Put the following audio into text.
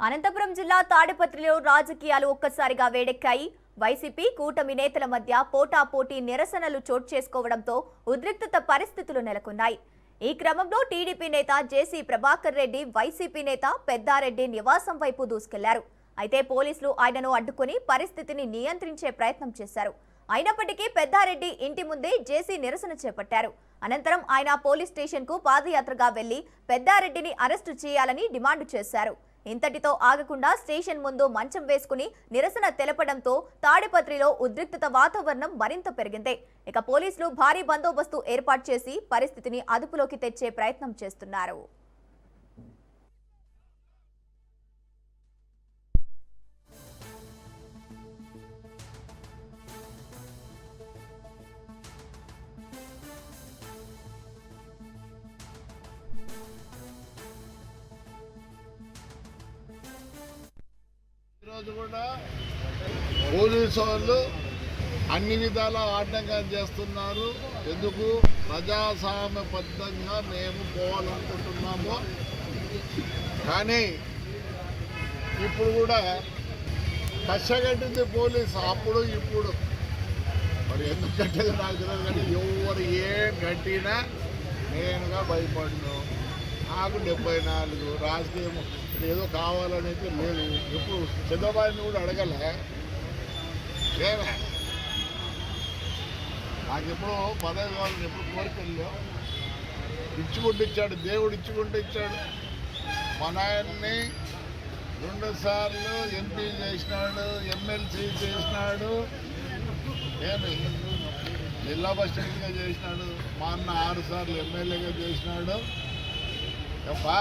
అనంతపురం జిల్లా తాడిపత్రిలో రాజకీయాలు ఒక్కసారిగా వేడెక్కాయి. వైసీపీ కూటమి నేతల మధ్య పోటాపోటీ నిరసనలు చోటు చేసుకోవడంతో ఉద్రిక్తత పరిస్థితులు నెలకొన్నాయి. ఈ క్రమంలో టీడీపీ నేత జేసీ ప్రభాకర్ రెడ్డి వైసీపీ నేత పెద్దారెడ్డి నివాసం వైపు దూసుకెళ్లారు. అయితే పోలీసులు ఆయనను అడ్డుకుని పరిస్థితిని నియంత్రించే ప్రయత్నం చేశారు. అయినప్పటికీ పెద్దారెడ్డి ఇంటి ముందే జేసీ నిరసన చేపట్టారు. అనంతరం ఆయన పోలీస్ స్టేషన్కు పాదయాత్రగా వెళ్లి పెద్దారెడ్డిని అరెస్టు చేయాలని డిమాండ్ చేశారు. ఇంతటితో ఆగకుండా స్టేషన్ ముందు మంచం వేసుకుని నిరసన తెలపడంతో తాడిపత్రిలో ఉద్రిక్తత వాతావరణం మరింత పెరిగింది. ఇక పోలీసులు భారీ బందోబస్తు ఏర్పాటు చేసి పరిస్థితిని అదుపులోకి తెచ్చే ప్రయత్నం చేస్తున్నారు. ఈరోజు కూడా పోలీసు వాళ్ళు అన్ని విధాల ఆటంకం చేస్తున్నారు. ఎందుకు ప్రజాస్వామ్యబద్ధంగా మేము పోవాలనుకుంటున్నాము. కానీ ఇప్పుడు కూడా కష్టగట్టింది పోలీసు. అప్పుడు ఇప్పుడు మరి ఎందుకు కట్టేది నాకు తెలియదు. కానీ ఎవరు ఏం కట్టినా నేనుగా భయపడను. నాకు 74 రాజకీయం ఏదో కావాలనేది లేదు. ఎప్పుడు చంద్రబాబుని కూడా అడగలే. ఏమే నాకు ఎప్పుడో పదవి కావాలని ఎప్పుడు కోరికల్లో ఇచ్చుకుంటూ ఇచ్చాడు. దేవుడు ఇచ్చుకుంటూ ఇచ్చాడు. మా నాయన్ని 2 సార్లు ఎంపీ చేసినాడు, ఎమ్మెల్సీ చేసినాడు, ఏమి జిల్లా ప్రెసిడెంట్గా చేసినాడు. మా అన్న 6 సార్లు ఎమ్మెల్యేగా చేసినాడు. అబ్బా